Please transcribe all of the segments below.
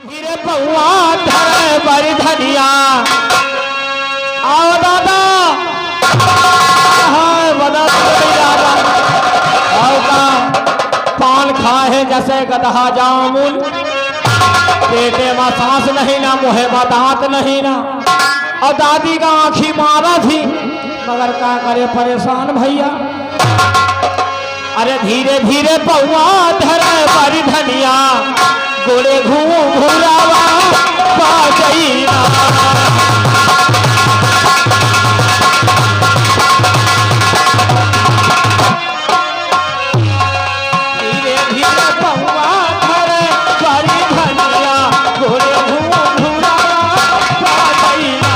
धीरे पौआ धरे बड़ी धनिया आओ दादा आओ का पान खाए जैसे गदहा जामुन पेटे में सांस नहीं ना मुहे में दांत नहीं ना और दादी का आंखी मारा थी मगर क्या करे परेशान भैया। अरे धीरे धीरे पौआ धरे बड़ी धनिया गोड़े घूरावा बाजैया धीरे धीरे पौआ धरे बड़ी धनिया गोड़े घूरावा बाजैया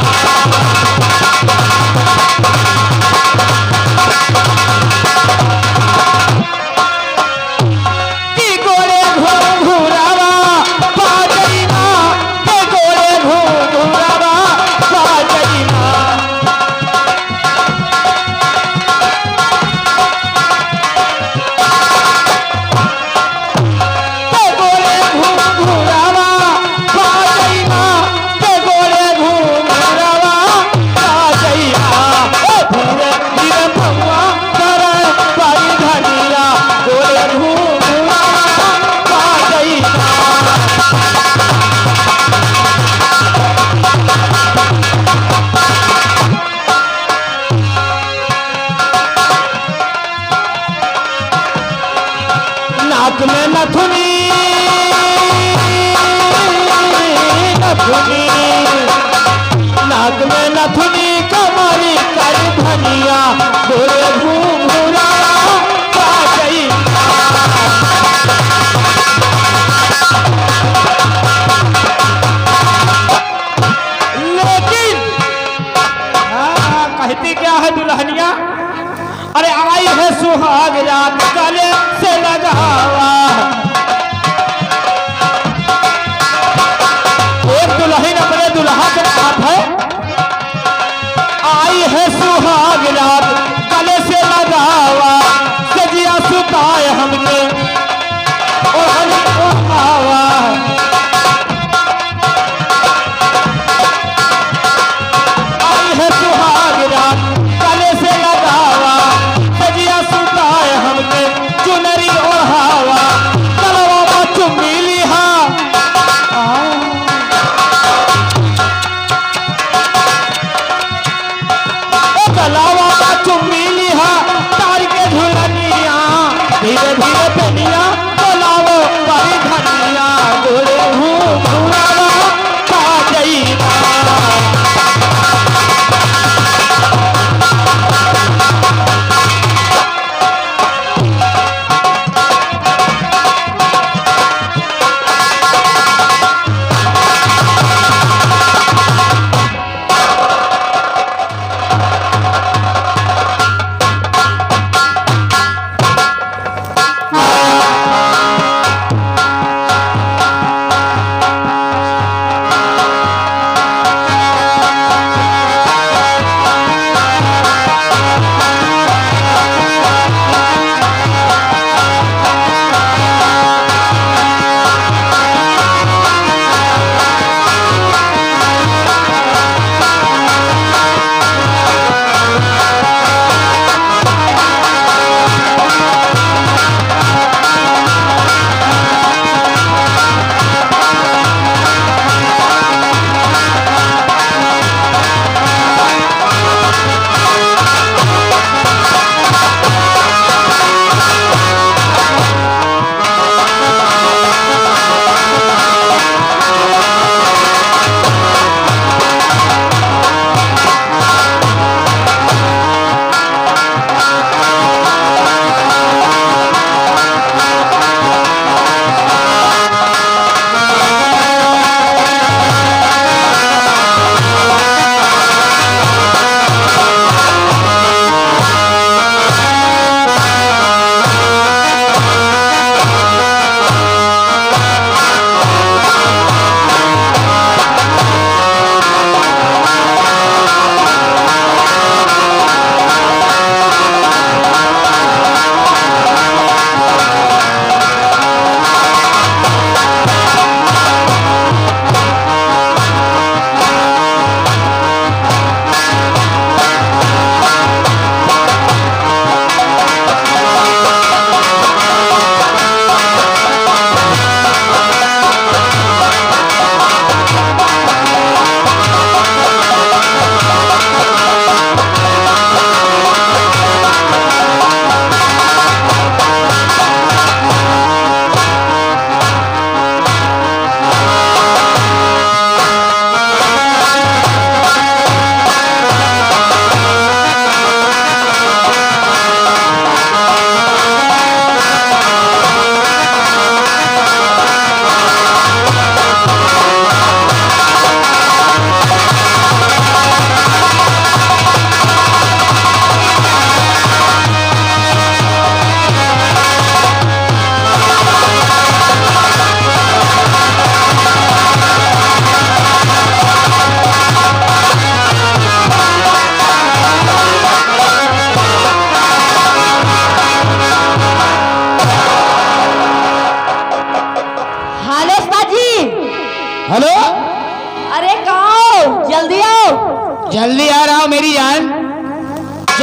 नाक में नथुनी नथुनी नाक में नथुनी कमरी कर धनिया गोरे घूरा लेकिन कहती क्या है दुल्हनिया। अरे आई है सुहाग रात गले से लगावा एक दुल्हन अपने दुल्हा के साथ है आई है सुहाग रात गले से लगावा सजिया सुताए हमने ओढ़ावा आई है सुहाग रात गले से लगावा सजिया सुताए हमने चुनरी ओढ़ावा कलवा चुम्मी लिहा कलवा चुम्मी लिहा तार के झुलनिया धीरे धीरे पेनिया बोलावो बड़ी धनिया गोरे घूरावा बाजैया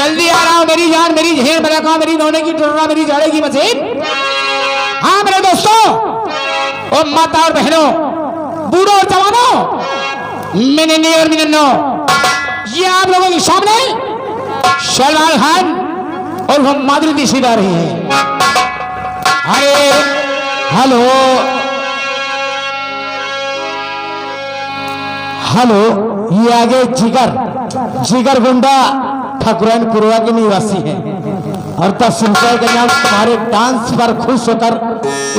जल्दी आ रहा हूं मेरी जान, मेरी झेल, मेरा काम, मेरी नौने की टुर्रा, मेरी जाड़े की मशीन। हाँ मेरे दोस्तों और माता और बहनों, बूढ़ों और जवानों, मिननी और मिनन्नो, ये आप लोगों के सामने सलमान खान और वो माधुरी दीक्षित आ रही है। अरे हेलो हेलो, ये आगे जिगर गुंडा ठाकुरान पुरवा के निवासी है और 10 रुपए के नाम तुम्हारे डांस पर खुश होकर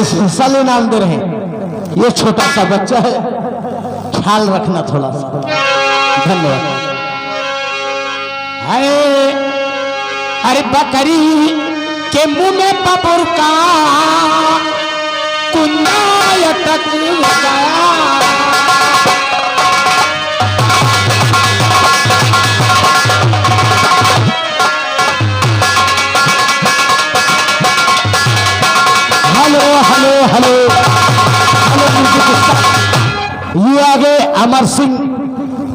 स्पेशल इनाम दे रहे हैं। ये छोटा सा बच्चा है, ख्याल रखना थोड़ा सा, धन्यवाद। अरे बकरी के मुंह में पपुर का कुंडा अटक गया। हेलो हेलो हेलो हेलो, ये आगे अमर सिंह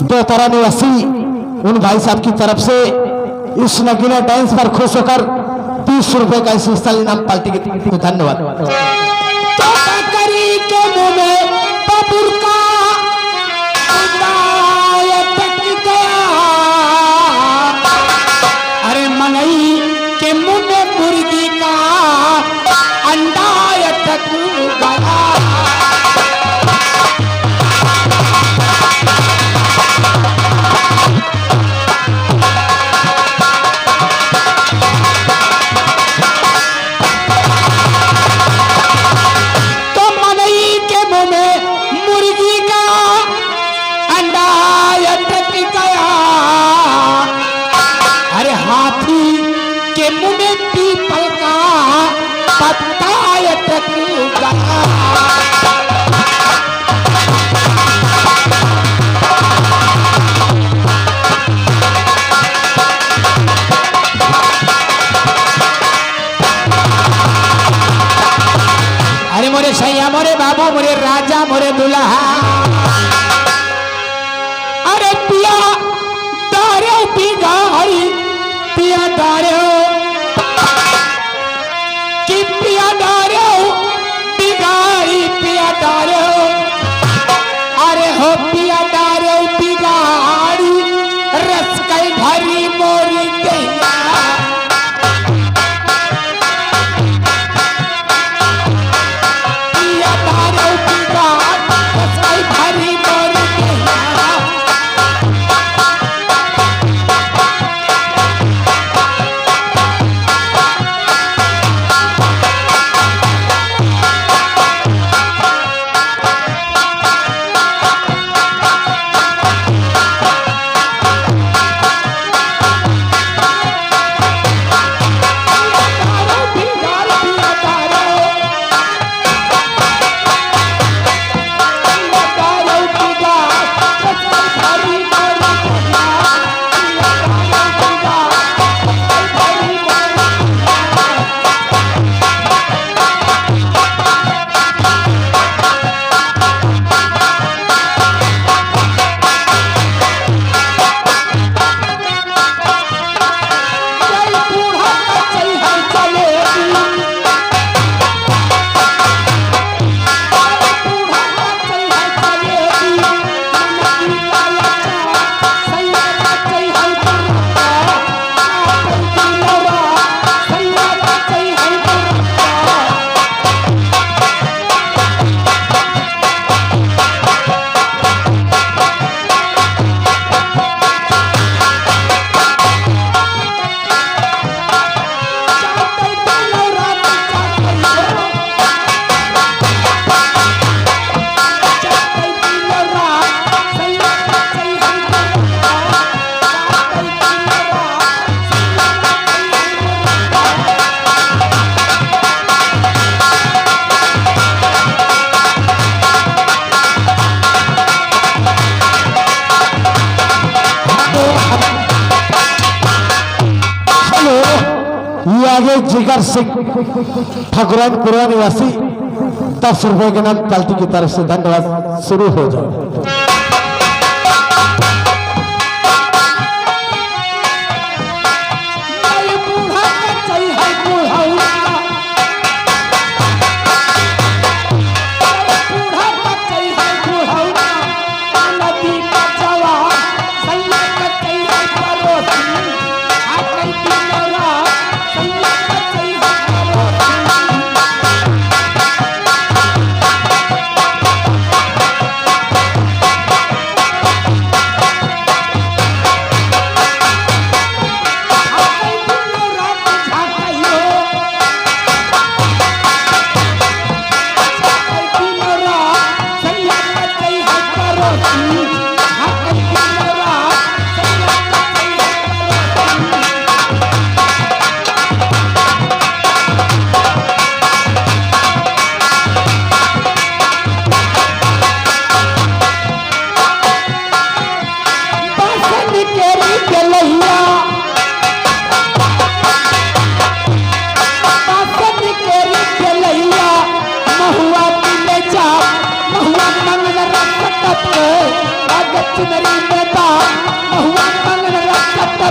दोतरा निवासी उन भाई साहब की तरफ से इस नगीना डांस पर खुश होकर 30 रुपए का स्पेशल इनाम पार्टी की तरफ से धन्यवाद। तो बकरी के मुंह में पपुर का कुंडा अटक गया। अरे मनई के मुंह में मुर्गी का अंडा अटक गया। अरे मोरे सैया, मोरे बाबू, मोरे राजा, मोरे दुल्हा, अरे पिया डारे बिगाड़ी, पिया डारे कि पिया डारे बिगाड़ी, पिया डारे, अरे हो पिया डारे बिगाड़ी, रस कई भरी मोरी दैया। आगे जिगर सिंह ठाकुरान पुरा निवासी 10 रुपए के नाम पार्टी की तरफ से धन्यवाद। शुरू हो जाओ। चुनरी में दाग महुआ कंगन रखत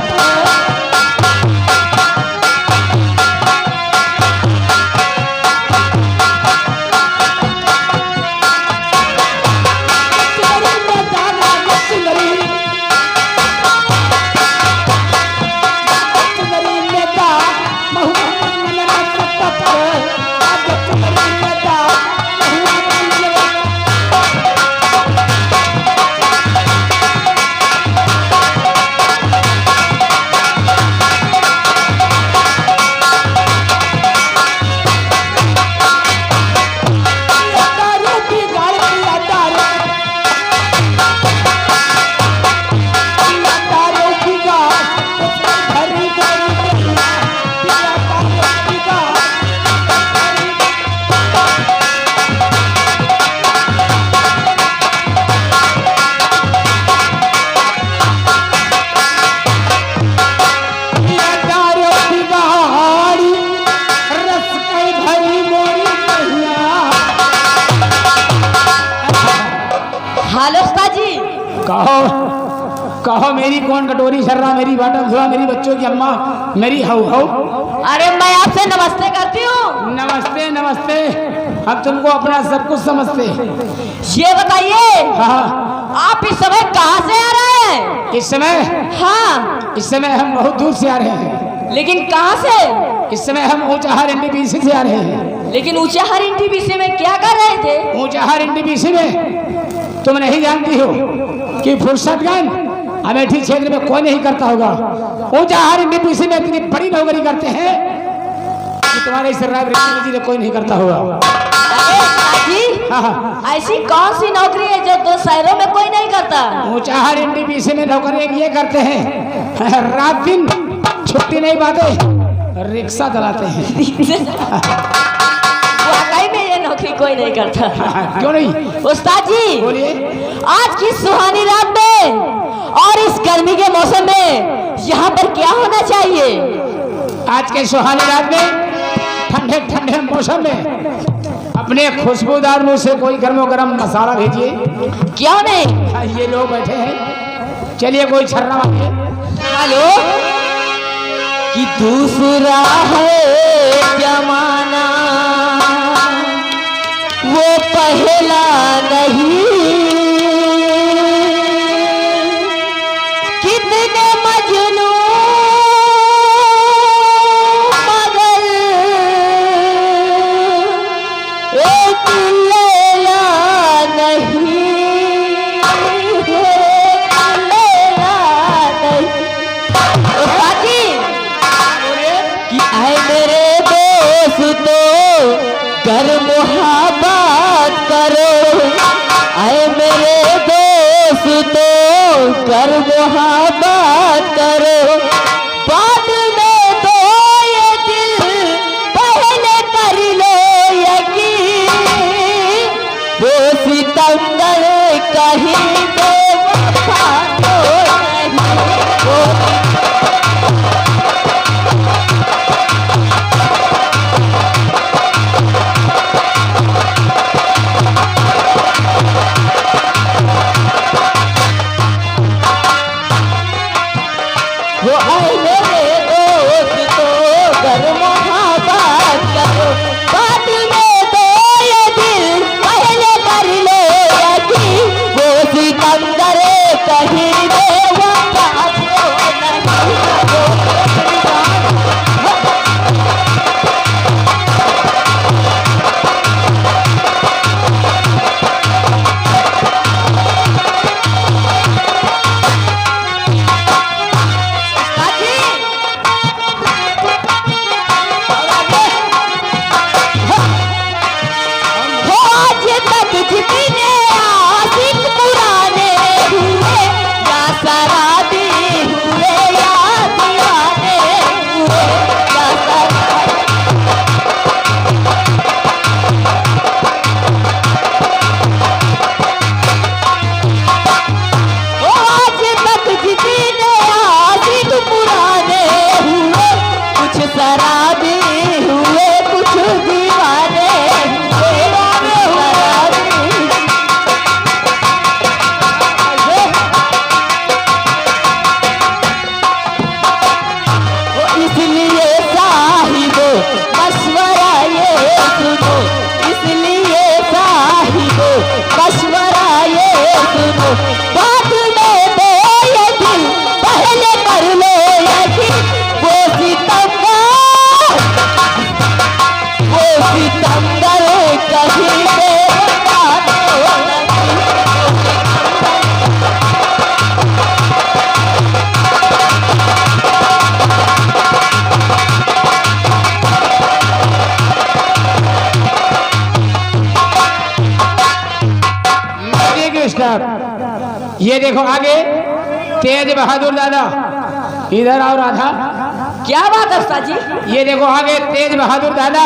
कहो मेरी कौन कटोरी सर्रा, मेरी बाटा भुआ, मेरी बच्चों की अम्मा, मेरी हऊ हऊ। अरे मैं आपसे नमस्ते करती हूँ। नमस्ते नमस्ते, अब तुमको अपना सब कुछ समझते। ये बताइए हाँ आप इस समय कहाँ से आ रहे हैं? इस समय? हाँ इस समय हम बहुत दूर से आ रहे हैं। लेकिन कहाँ से? इस समय हम ऊंचाहार एनटीपीसी से आ रहे हैं। लेकिन ऊंचाहार एनटीपीसी में क्या कर रहे थे? ऊंचाहार एनटीपीसी में तुम नहीं जानती हो कि फुर्सतगंज अमेठी क्षेत्र में कोई नहीं करता होगा। ऊंचाहार एनटीपीसी में इतनी बड़ी नौकरी करते हैं कि तुम्हारे इस रायबरेली में कोई नहीं करता होगा। जी हाँ। ऐसी कौन सी नौकरी है जो दो शहरों में कोई नहीं करता? ऊंचाहार एनटीपीसी में नौकरी ये करते हैं, रात दिन छुट्टी नहीं पाते, रिक्शा चलाते हैं। वाकई में ये नौकरी कोई नहीं करता। क्यों नहीं? उस्ताद जी बोलिए। आज की सुहानी रात में और इस गर्मी के मौसम में यहाँ पर क्या होना चाहिए? आज के सुहानी रात में ठंडे ठंडे मौसम में अपने खुशबूदार मुंह से कोई गर्मो गर्म मसाला भेजिए। क्यों नहीं? ये लोग बैठे हैं, चलिए कोई छर्रा मारिए। हेलो कि दूसरा है जमाना वो पहला नहीं, कितने मजनू मगर एक लैला नहीं, लैला नहीं। कि आए मेरे दोस्तों कर मुहब्बत करो, आए मेरे दोस्तों कर मुहब्बत करो, बाद में तो ये दिल पहले कर लो यकीन, वो सितंबर कहीं बेवफा तो नहीं, वो सुनो, इसलिए साहिबो मशवरा ये सुनो, बाद में तो ये दिल पहले कर लो यकीन, वो सितंबर कहीं पे बता दो स्टार्ट। ये देखो आगे तेज बहादुर दादा, इधर आओ राधा। क्या बात है उस्ताद जी? ये देखो आगे तेज बहादुर दादा,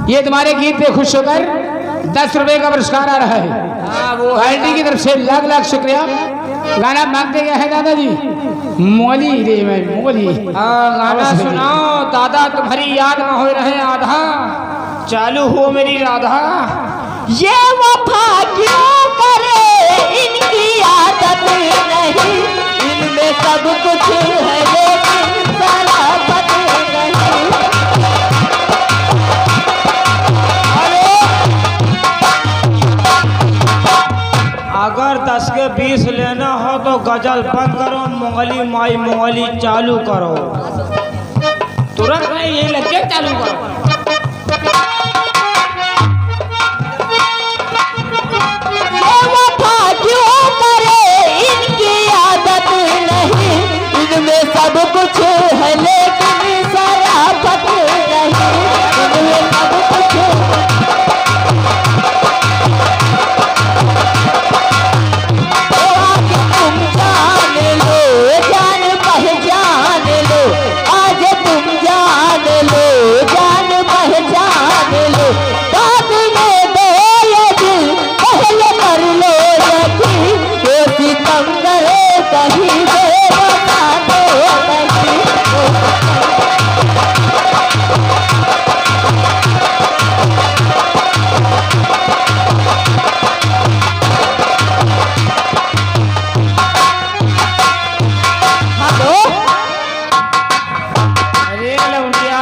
ये तुम्हारे गीत पे खुश होकर 10 रुपए का पुरस्कार आ रहा है। पार्टी की तरफ से लाख लाख शुक्रिया। गाना मांगते क्या है दादाजी? मोली रे मैं मोली। गाना सुनाओ दादा, तुम्हारी याद में हो रहे आधा, चालू हो मेरी राधा। ये वफा क्यों करे, इनकी आदत नहीं, इनमें सब कुछ है लेकिन शराफत नहीं। अगर 10 के 20 लेना हो तो गजल बंद करो, मंगली माई मंगली चालू करो। तुरंत नहीं, ये लग के चालू करो। ये वफा क्यों करे, इनकी आदत नहीं, इनमें सब कुछ है लेकिन शराफत नहीं, इनमें सब कुछ तो आके तुम जान लो, जान पहचान लो, आज तुम जान लो, जान पहचान लो, बाद में दो ये दिल पहले कर लो यकीन, वो सितंबर कहीं बेवफा तो नहीं। हेलो, अरे लौंडिया,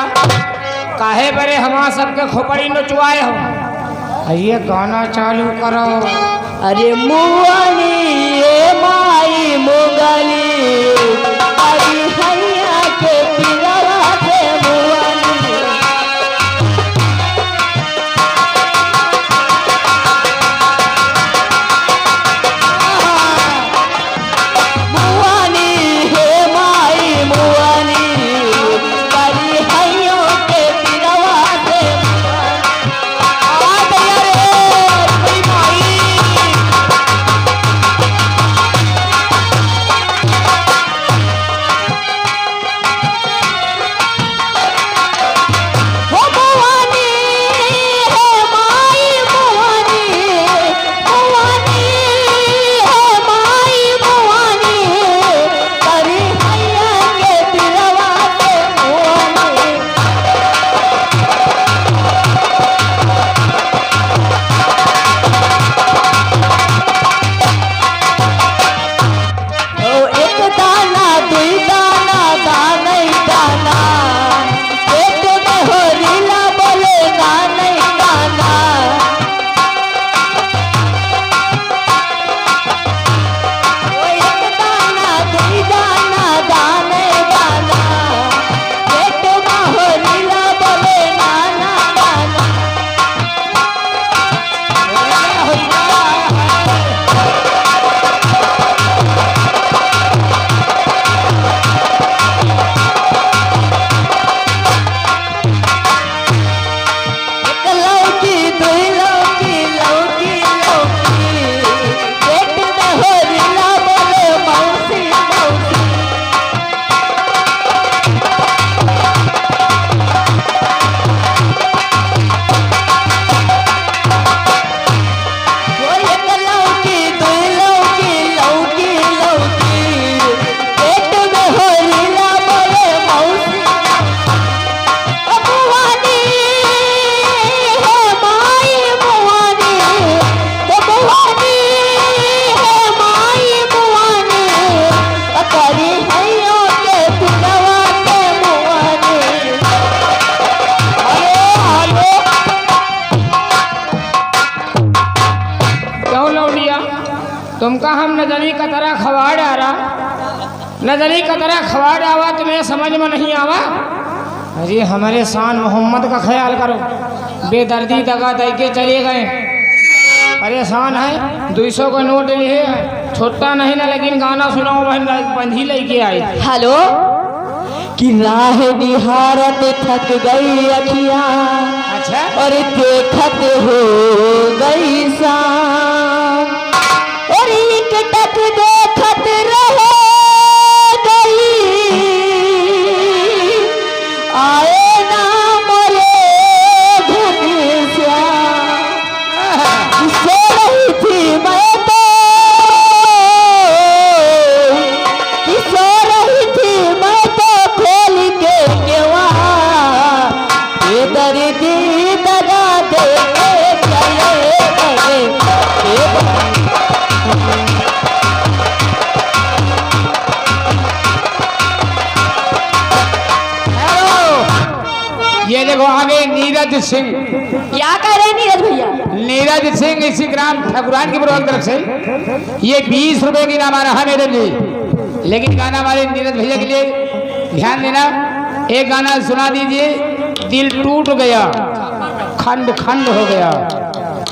काहे बरे हमारा सबके खोपड़ी नचवाए हो? ये गाना चालू करो। अरे मुआनी ये माई मुगली, अरे हैया के पिलवा से मुआनी, मुआनी हे माई मुआनी, अरे हैया के पिलवा से मुआनी। आ गया रे माई। तुमका हम नजरी का तरह खवाड़ आ रहा, नजरी का तरह खवाड़ आवा तुम्हें समझ में नहीं आवा। अरे हमारे शान मोहम्मद का ख्याल करो, बेदर्दी दगा दे के चले गए, परेशान है। 200 का नोट लिए है, छोटा नहीं ना, लेकिन गाना सुनाओ बहन, बंधी लेके आई। हेलो कि राह निहारत थक गई अखियां, अच्छा और देखत हो गई शाम, और एक टक देखत रह गई, आए ना मोरे घनश्याम। सो रही थी मैं तो, कि सो रही थी मैं तो खोल के केवाड़, ये दर्दी दगा दे के चले गए। ये देखो आगे नीरज सिंह। क्या कह रहे हैं नीरज भैया? नीरज सिंह इसी ग्राम ठाकुरान की पूर्वक तरफ से ये 20 रुपए की नाम आ रहा है नीरज जी। लेकिन गाना वाले नीरज भैया के लिए ध्यान देना, एक गाना सुना दीजिए, दिल टूट गया, खंड खंड हो गया,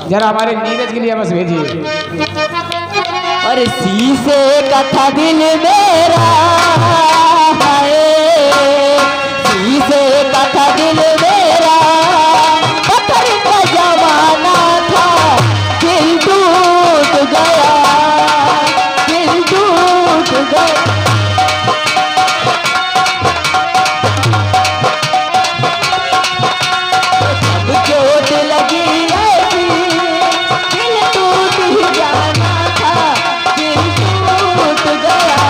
जरा हमारे नीरज के लिए बस भेजिए। और शीशे का था दिल मेरा है, शीशे का था दिल मेरा, पत्थर का जमाना था, दिल टूट गया, दिल टूट गया। जब चोट लगी ऐसी, दिल टूट ही जाना था, दिल टूट गया,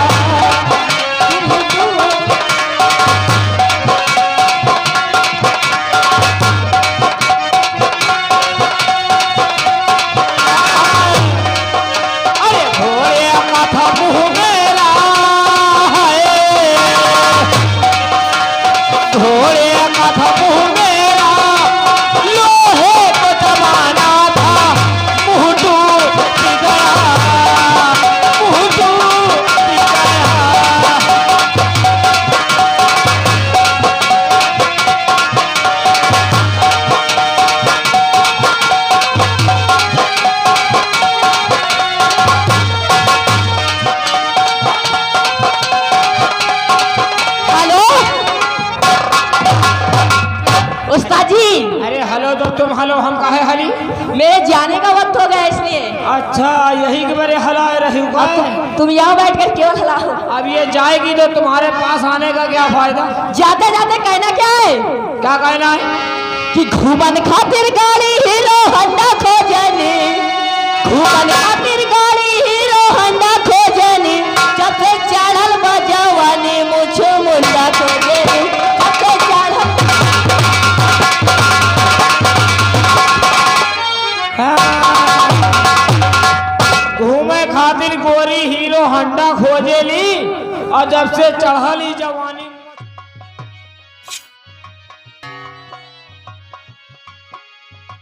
दिल टूट। अरे भोरे माथा मुँह मेरा है, भोरे माथा मुँह मेरा, लोहे को जमाना था, मुँह टूट गया, मुँह टूट गया। हेलो उस्ताद जी, अरे हेलो तो तुम हेलो, हम काहे हली? मेरे जाने का वक्त हो गया इसलिए। अच्छा यही के बारे हलाए रही हो अब तुम यहाँ बैठकर क्यों खड़ा हो? अब ये जाएगी तो तुम्हारे पास आने का क्या फायदा? जाते जाते कहना क्या है? क्या कहना है? कि घूमन खातिर गाड़ी हीरो होंडा खोजनी, घूमन खातिर गाड़ी हीरो होंडा खोजनी, जब से चढ़ल बजवानी मुझे मुंडा खोजनी, जब से चढ़ल। घूमे खातिर गोरी हीरो हंडा खोजेली, और जब से चढ़ली जवानी